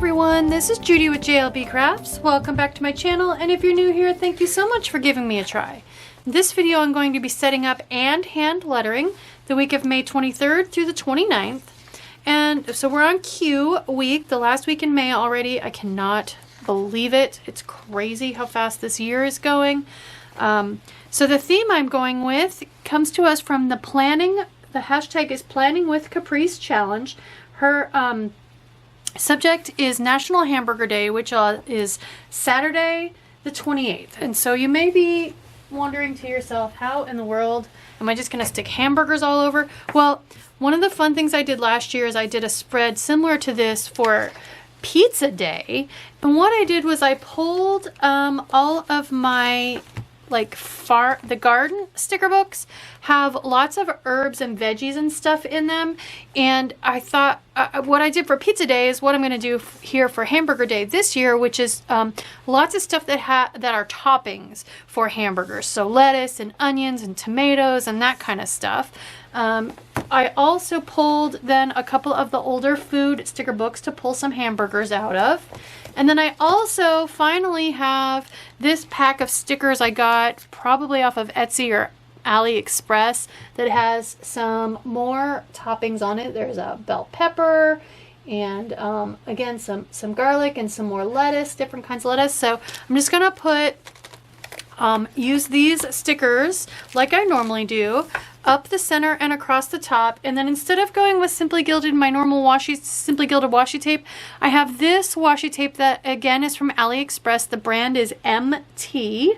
everyone, this is Judi with JLBCrafts. Welcome back to my channel, and if you're new here, thank you so much for giving me a try. In this video, I'm going to be setting up and hand lettering the week of May 23rd through the 29th. And so we're on Q week, the last week in May already. I cannot believe it. It's crazy how fast this year is going. So the theme I'm going with comes to us from the hashtag is Planning with Caprice Challenge. Her subject is National Hamburger Day, which is Saturday the 28th. And so you may be wondering to yourself, how in the world am I just going to stick hamburgers all over? Well, one of the fun things I did last year is I did a spread similar to this for Pizza Day. And what I did was I pulled all of my the garden sticker books have lots of herbs and veggies and stuff in them, and I thought what I did for Pizza Day is what I'm going to do here for Hamburger Day this year, which is lots of stuff that are toppings for hamburgers, so lettuce and onions and tomatoes and that kind of stuff. I also pulled then a couple of the older food sticker books to pull some hamburgers out of. And then I also finally have this pack of stickers I got probably off of Etsy or AliExpress that has some more toppings on it. There's a bell pepper and again some garlic and some more lettuce, different kinds of lettuce. So I'm just gonna use these stickers like I normally do up the center and across the top, and then instead of going with Simply Gilded, my normal Simply Gilded washi tape, I have this washi tape that again is from AliExpress. The brand is MT.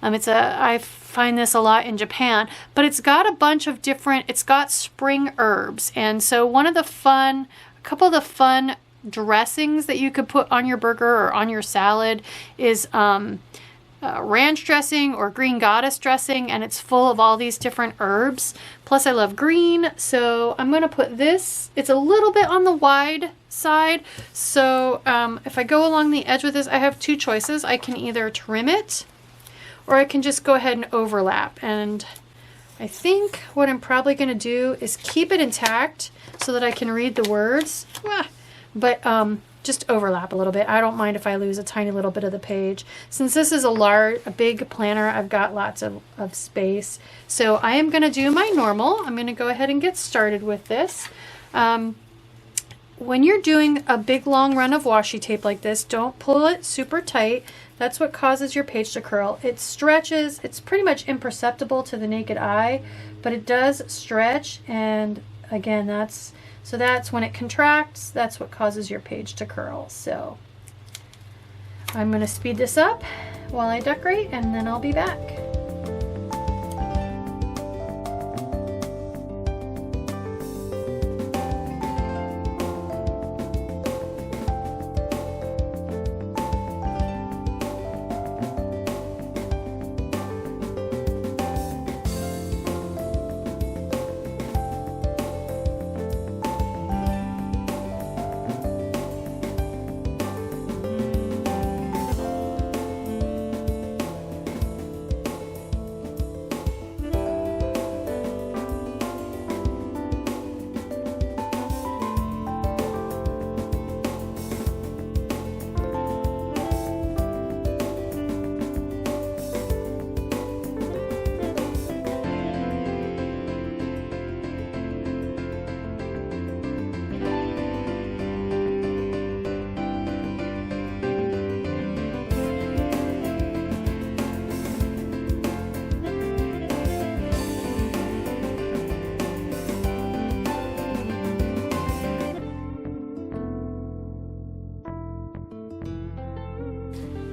I find this a lot in Japan, but it's got a bunch of it's got spring herbs, and so a couple of the fun dressings that you could put on your burger or on your salad is ranch dressing or green goddess dressing, and it's full of all these different herbs. Plus I love green, so I'm going to put this, it's a little bit on the wide side, so if I go along the edge with this, I have two choices. I can either trim it or I can just go ahead and overlap, and I think what I'm probably going to do is keep it intact so that I can read the words, but just overlap a little bit. I don't mind if I lose a tiny little bit of the page. Since this is a big planner, I've got lots of space. So I am going to do my normal. I'm going to go ahead and get started with this. When you're doing a big long run of washi tape like this, don't pull it super tight. That's what causes your page to curl. It stretches. It's pretty much imperceptible to the naked eye, but it does stretch, and again, that's when it contracts, that's what causes your page to curl. So I'm going to speed this up while I decorate, and then I'll be back.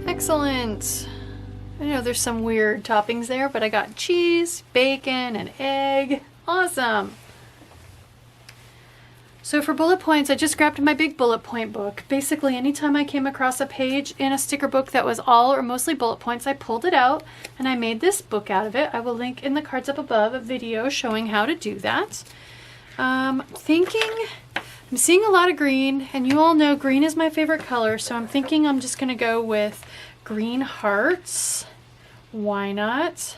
Excellent. I know there's some weird toppings there, but I got cheese, bacon, and egg. Awesome. So for bullet points, I just grabbed my big bullet point book. Basically, anytime I came across a page in a sticker book that was all or mostly bullet points, I pulled it out and I made this book out of it. I will link in the cards up above a video showing how to do that. I'm seeing a lot of green, and you all know green is my favorite color, so I'm thinking I'm just going to go with green hearts. Why not?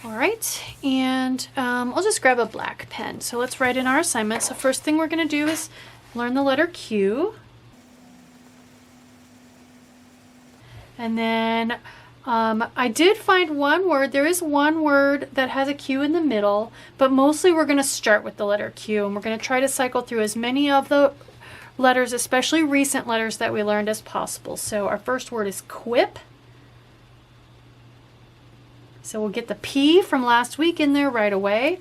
All right, and I'll just grab a black pen. So let's write in our assignment. So first thing we're going to do is learn the letter Q. And then I did find one word. There is one word that has a Q in the middle, but mostly we're going to start with the letter Q, and we're going to try to cycle through as many of the letters, especially recent letters that we learned, as possible. So our first word is Quip. So we'll get the P from last week in there right away.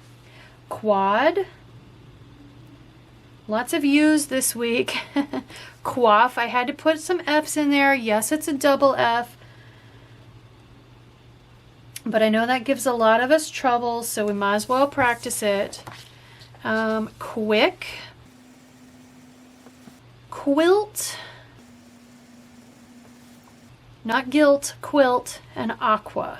Quad. Lots of U's this week. Quaff. I had to put some F's in there. Yes, it's a double F. But I know that gives a lot of us trouble, so we might as well practice it. Quick. Quilt. Not guilt, quilt, and aqua.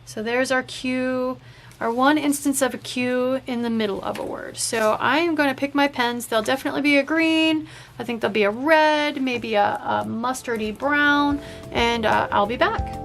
So there's our Q, our one instance of a Q in the middle of a word. So I am going to pick my pens. There'll definitely be a green. I think there'll be a red, maybe a mustardy brown, and I'll be back.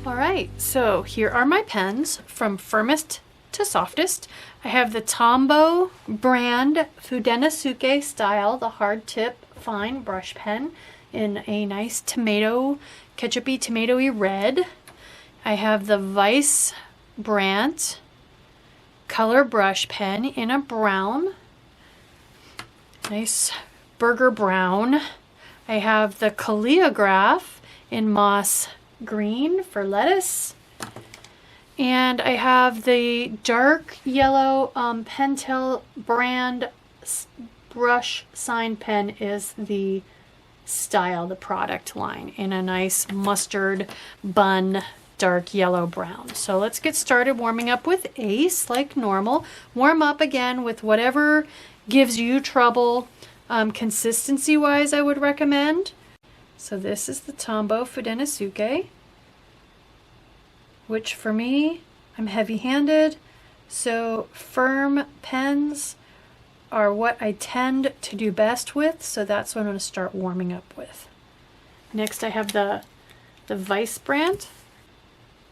Alright, so here are my pens from firmest to softest. I have the Tombow brand Fudenosuke style, the hard tip fine brush pen in a nice tomato, ketchupy tomatoey red. I have the Vice brand color brush pen in a brown, nice burger brown. I have the Caleograph in moss green for lettuce, and I have the dark yellow Pentel brand brush sign pen is the style, the product line, in a nice mustard bun dark yellow brown. So let's get started warming up with Ace like normal. Warm up again with whatever gives you trouble consistency wise, I would recommend. So this is the Tombow Fudenosuke, which for me, I'm heavy-handed, so firm pens are what I tend to do best with, so that's what I'm going to start warming up with. Next I have the Vice brand.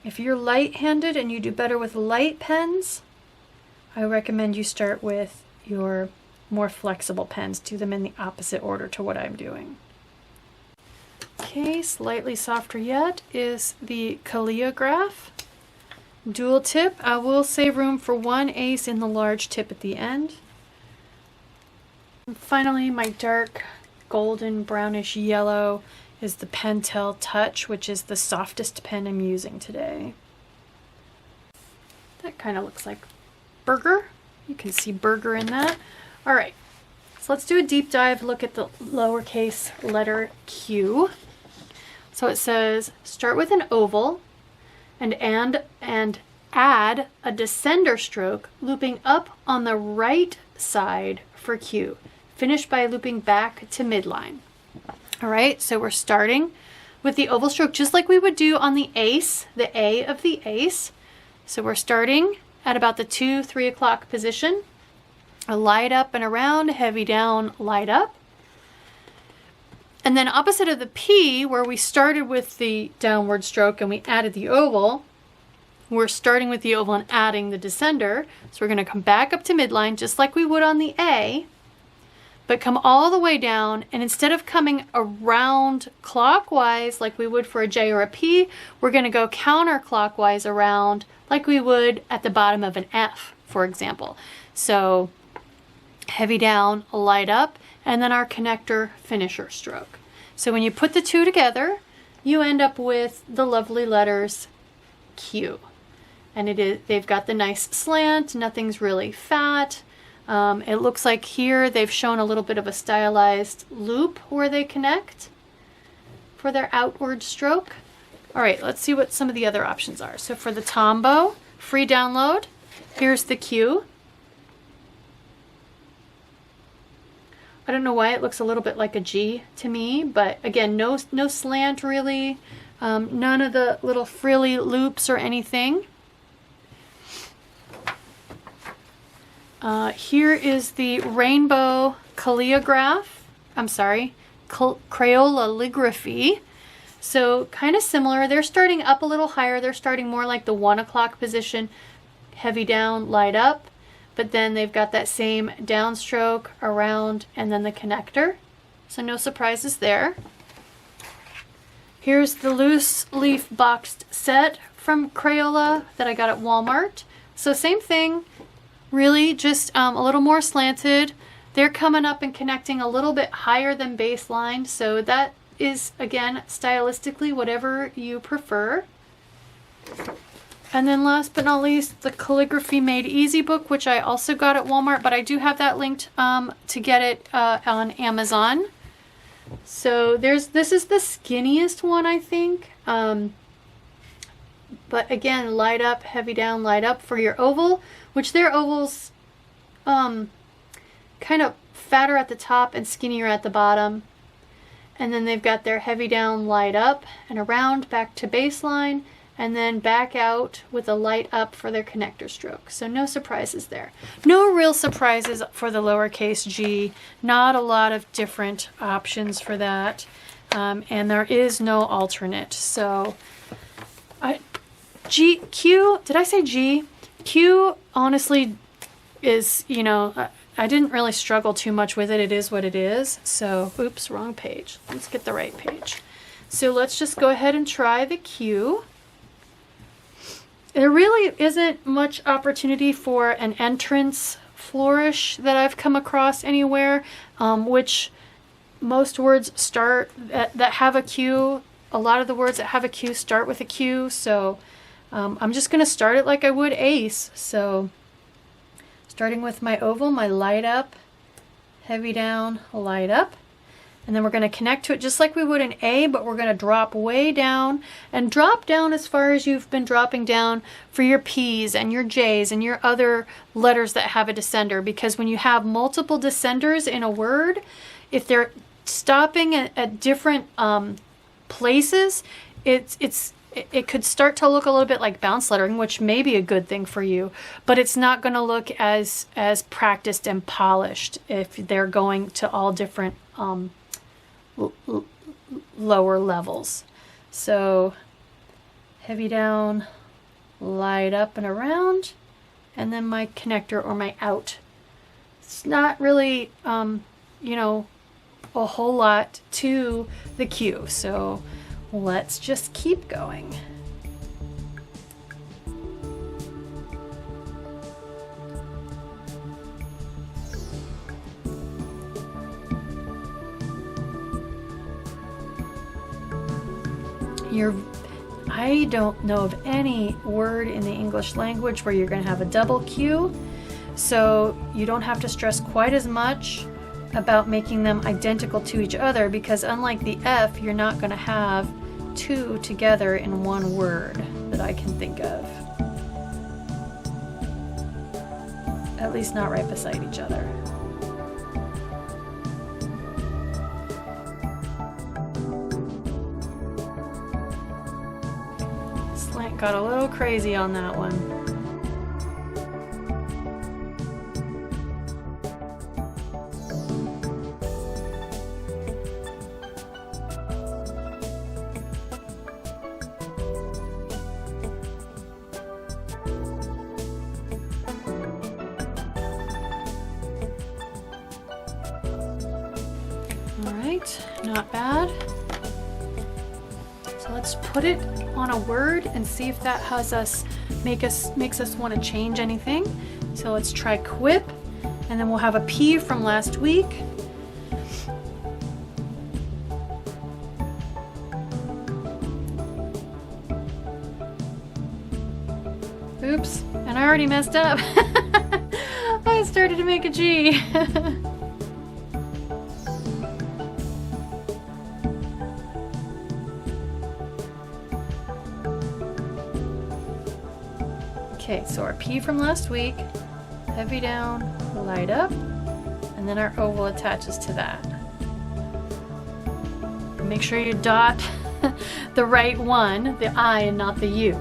If you're light-handed and you do better with light pens, I recommend you start with your more flexible pens. Do them in the opposite order to what I'm doing. Okay, slightly softer yet is the Caleograph Dual Tip. I will save room for one Ace in the large tip at the end. And finally, my dark golden brownish yellow is the Pentel Touch, which is the softest pen I'm using today. That kind of looks like Burger. You can see Burger in that. All right, so let's do a deep dive look at the lowercase letter Q. So it says, start with an oval and add a descender stroke looping up on the right side for Q. Finish by looping back to midline. All right, so we're starting with the oval stroke just like we would do on the Ace, the A of the Ace. So we're starting at about the 2-3 o'clock position. A light up and around, heavy down, light up. And then opposite of the P, where we started with the downward stroke and we added the oval, we're starting with the oval and adding the descender. So we're going to come back up to midline just like we would on the A, but come all the way down, and instead of coming around clockwise like we would for a J or a P, we're going to go counterclockwise around like we would at the bottom of an F, for example. So heavy down, light up, and then our connector finisher stroke. So when you put the two together, you end up with the lovely letters Q. And they've got the nice slant, nothing's really fat. It looks like here they've shown a little bit of a stylized loop where they connect for their outward stroke. All right, let's see what some of the other options are. So for the Tombow, free download, here's the Q. I don't know why it looks a little bit like a G to me, but again, no slant really, none of the little frilly loops or anything. Here is the Rainbow Crayola. So kind of similar. They're starting up a little higher. They're starting more like the 1 o'clock position. Heavy down, light up. But then they've got that same downstroke around and then the connector. So no surprises there. Here's the loose leaf boxed set from Crayola that I got at Walmart. So same thing, really just a little more slanted. They're coming up and connecting a little bit higher than baseline. So that is, again, stylistically whatever you prefer. And then last but not least, the Calligraphy Made Easy book, which I also got at Walmart, but I do have that linked to get it on Amazon. So this is the skinniest one, I think. But again, light up, heavy down, light up for your oval, which their ovals kind of fatter at the top and skinnier at the bottom. And then they've got their heavy down, light up, and around back to baseline, and then back out with a light up for their connector stroke. So no surprises there. No real surprises for the lowercase g. Not a lot of different options for that. And there is no alternate. So Q, did I say G? Q honestly is, you know, I didn't really struggle too much with it. It is what it is. So, oops, wrong page. Let's get the right page. So let's just go ahead and try the Q. There really isn't much opportunity for an entrance flourish that I've come across anywhere, which most words start that have a Q. A lot of the words that have a Q start with a Q. So I'm just going to start it like I would ace. So starting with my oval, my light up, heavy down, light up. And then we're going to connect to it just like we would an A, but we're going to drop way down and drop down as far as you've been dropping down for your P's and your J's and your other letters that have a descender. Because when you have multiple descenders in a word, if they're stopping at different places, it could start to look a little bit like bounce lettering, which may be a good thing for you, but it's not going to look as practiced and polished if they're going to all different lower levels. So heavy down, light up and around, and then my connector or my out. It's not really, you know, a whole lot to the Q. So let's just keep going. I don't know of any word in the English language where you're going to have a double Q, so you don't have to stress quite as much about making them identical to each other, because unlike the F, you're not going to have two together in one word that I can think of. At least not right beside each other. Slant got a little crazy on that one. Not bad. So let's put it on a word and see if that has makes us want to change anything. So let's try Quip, and then we'll have a P from last week. Oops, and I already messed up. I started to make a G. Okay, so our P from last week, heavy down, light up, and then our oval attaches to that. And make sure you dot the right one, the I and not the U.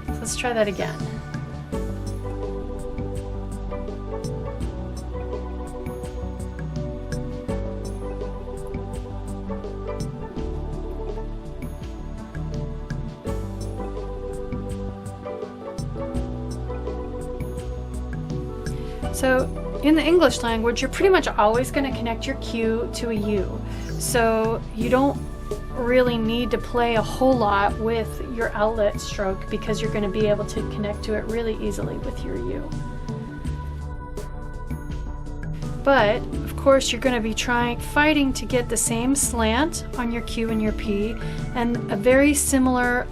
So let's try that again. So in the English language, you're pretty much always going to connect your Q to a U. So you don't really need to play a whole lot with your outlet stroke because you're going to be able to connect to it really easily with your U. But of course you're going to be fighting to get the same slant on your Q and your P, and a very similar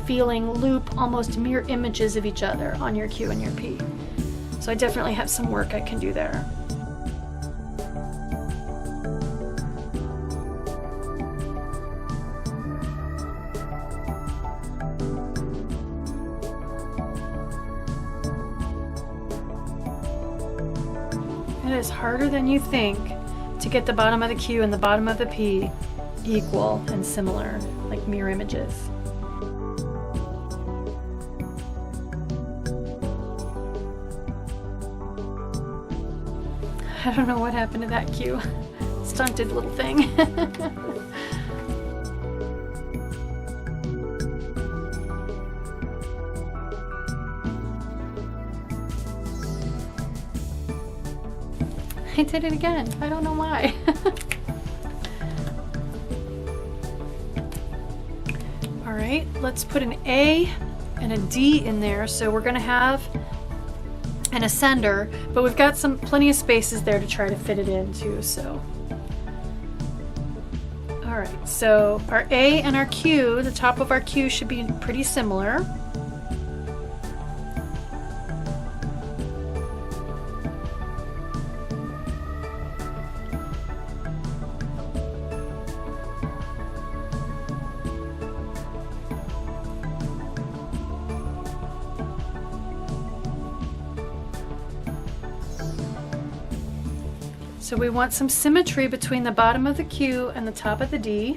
feeling loop, almost mirror images of each other on your Q and your P. So I definitely have some work I can do there. It is harder than you think to get the bottom of the Q and the bottom of the P equal and similar, like mirror images. I don't know what happened to that Q. Stunted little thing. I did it again. I don't know why. All right, let's put an A and a D in there. So we're gonna have an ascender, but we've got plenty of spaces there to try to fit it in too, so. All right, so our A and our Q, the top of our Q should be pretty similar. So we want some symmetry between the bottom of the Q and the top of the D.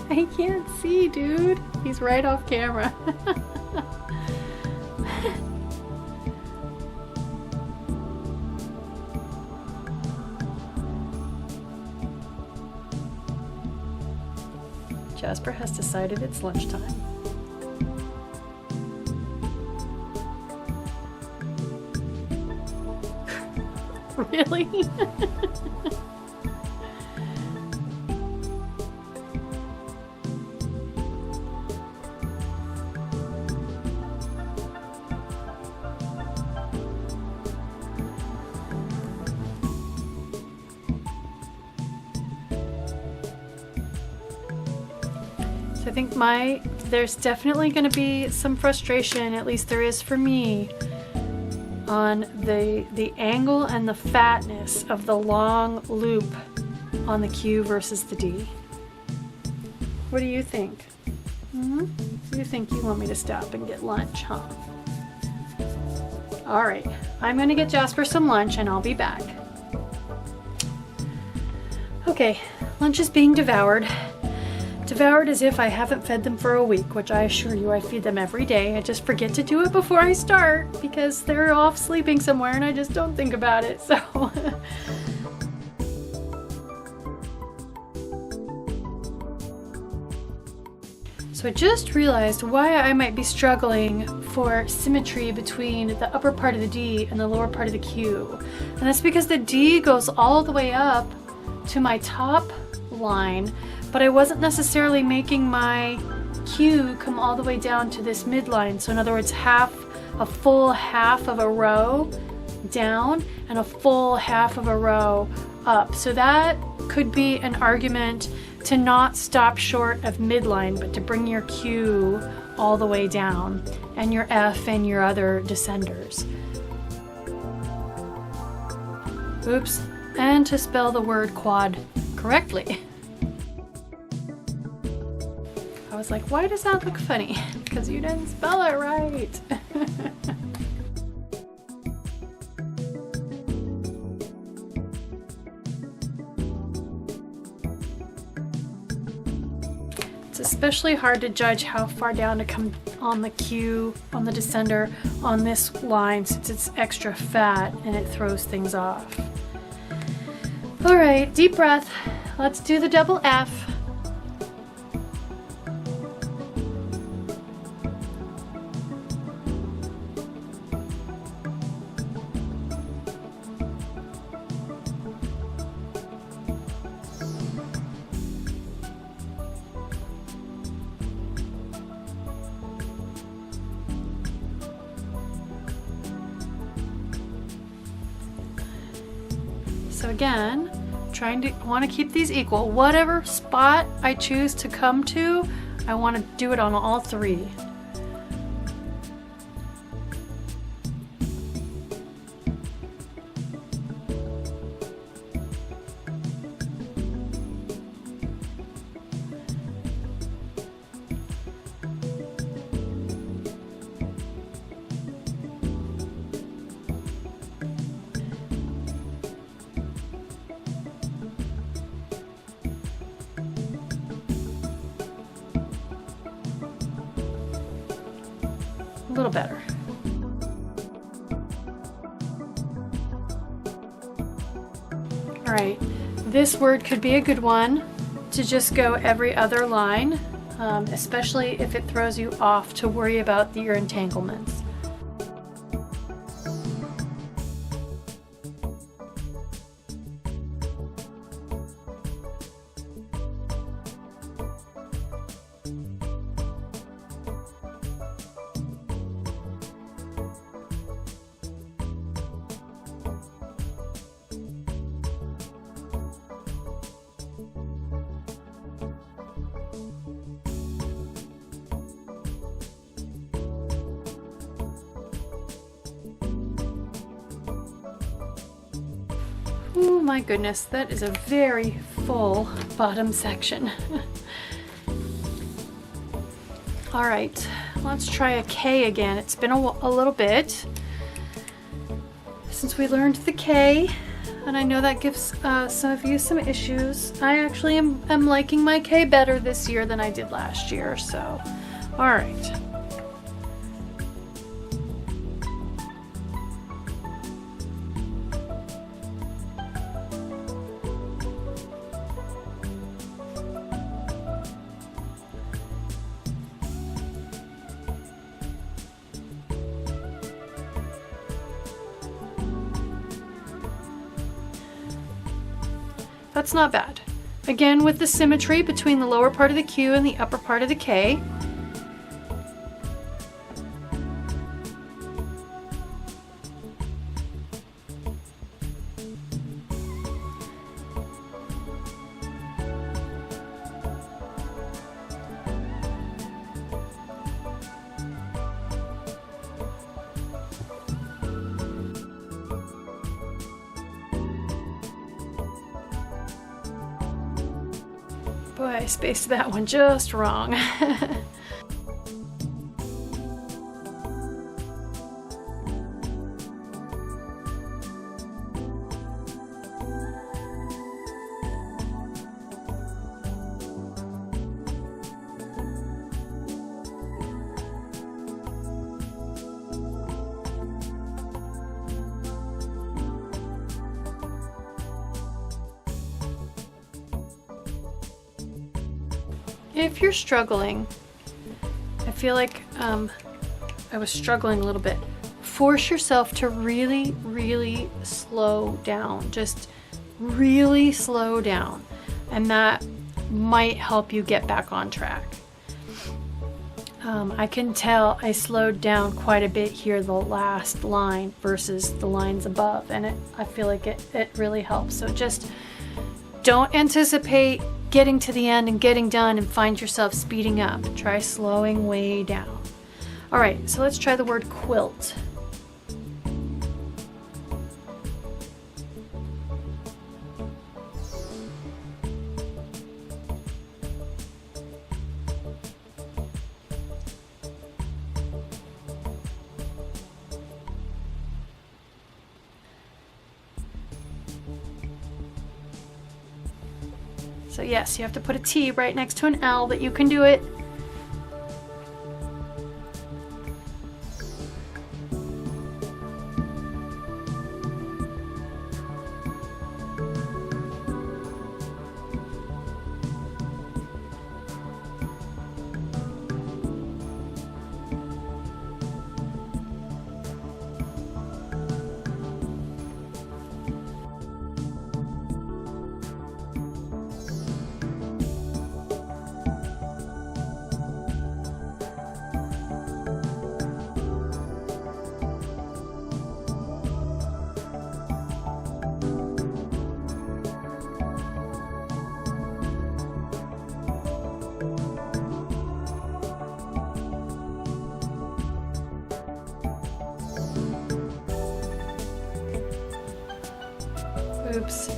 I can't see, dude. He's right off camera. Jazpur has decided it's lunchtime. Really? I think there's definitely going to be some frustration, at least there is for me, on the angle and the fatness of the long loop on the Q versus the D. What do you think? You think you want me to stop and get lunch, huh? All right, I'm going to get Jazpur some lunch and I'll be back. Okay, lunch is being devoured. Devoured as if I haven't fed them for a week, which I assure you I feed them every day. I just forget to do it before I start because they're off sleeping somewhere and I just don't think about it, so. So I just realized why I might be struggling for symmetry between the upper part of the D and the lower part of the Q. And that's because the D goes all the way up to my top line, but I wasn't necessarily making my Q come all the way down to this midline. So in other words, a full half of a row down and a full half of a row up. So that could be an argument to not stop short of midline, but to bring your Q all the way down and your F and your other descenders. Oops, and to spell the word quad correctly. I was like, why does that look funny? Because you didn't spell it right. It's especially hard to judge how far down to come on the Q, on the descender, on this line since it's extra fat and it throws things off. All right, deep breath. Let's do the double F. So again, want to keep these equal. Whatever spot I choose to come to, I want to do it on all three. A little better. All right, this word could be a good one to just go every other line, especially if it throws you off to worry about your entanglements. Oh my goodness, that is a very full bottom section. All right, let's try a K again. It's been a little bit since we learned the K, and I know that gives some of you some issues. I actually am liking my K better this year than I did last year, so all right. That's not bad. Again, with the symmetry between the lower part of the Q and the upper part of the K. Boy, I spaced that one just wrong. If you're struggling, I feel like I was struggling a little bit. Force yourself to really, really slow down. Just really slow down. And that might help you get back on track. I can tell I slowed down quite a bit here, the last line versus the lines above. And I feel like it really helps. So just don't anticipate getting to the end and getting done and find yourself speeding up. Try slowing way down. All right, so let's try the word quilt. So yes, you have to put a T right next to an L, but you can do it. Oops.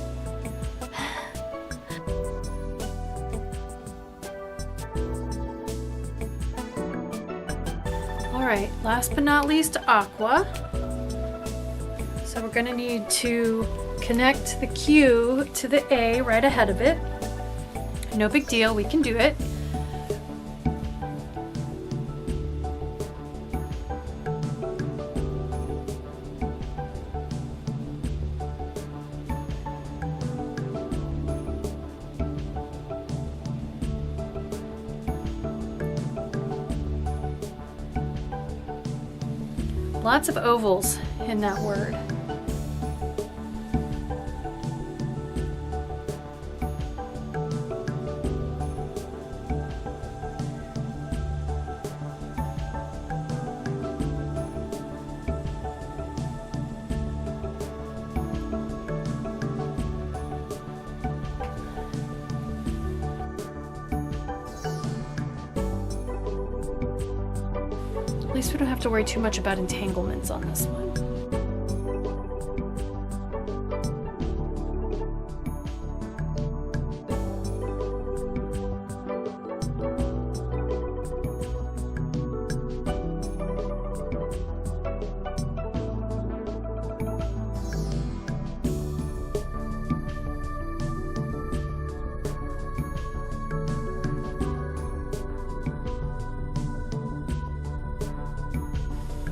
All right, last but not least, aqua. So we're gonna need to connect the Q to the A right ahead of it. No big deal, we can do it. Lots of ovals in that word. At least we don't have to worry too much about entanglements on this one.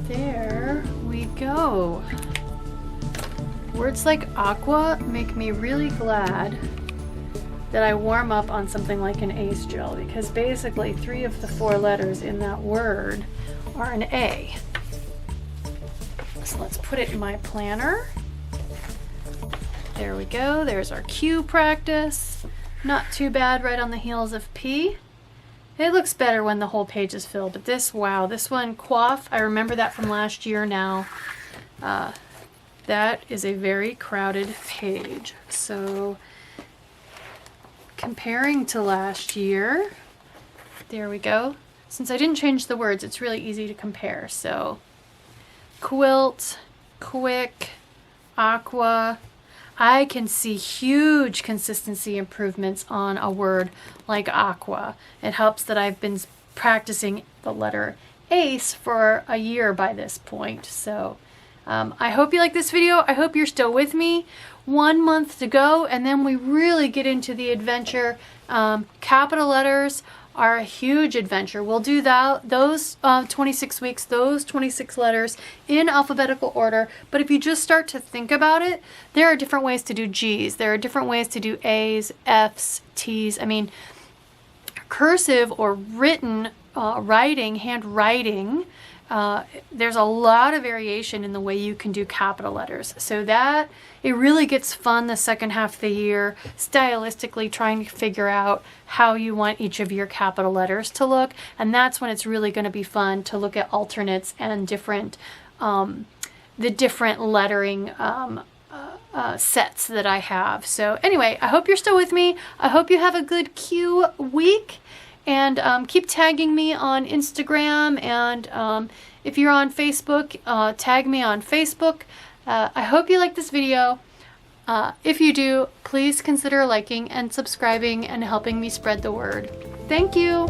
There we go. Words like aqua make me really glad that I warm up on something like an ace gel, because basically 3 of the 4 letters in that word are an A. So let's put it in my planner. There we go. There's our Q practice. Not too bad right on the heels of P. It looks better when the whole page is filled, but this, wow, this one, quaff, I remember that from last year now. That is a very crowded page. So comparing to last year, there we go. Since I didn't change the words, it's really easy to compare. So quilt, quick, aqua. I can see huge consistency improvements on a word like aqua. It helps that I've been practicing the letter ace for a year by this point. So I hope you like this video. I hope you're still with me. 1 month to go, and then we really get into the adventure. Capital letters are a huge adventure. We'll do those 26 weeks, those 26 letters in alphabetical order. But if you just start to think about it, there are different ways to do G's. There are different ways to do A's, F's, T's. I mean, cursive or written writing, handwriting, there's a lot of variation in the way you can do capital letters. So that it really gets fun the second half of the year, stylistically trying to figure out how you want each of your capital letters to look. And that's when it's really going to be fun to look at alternates and different, the different lettering sets that I have. So anyway, I hope you're still with me. I hope you have a good Q week. And keep tagging me on Instagram, and if you're on Facebook, tag me on Facebook. I hope you like this video. If you do, please consider liking and subscribing and helping me spread the word. Thank you!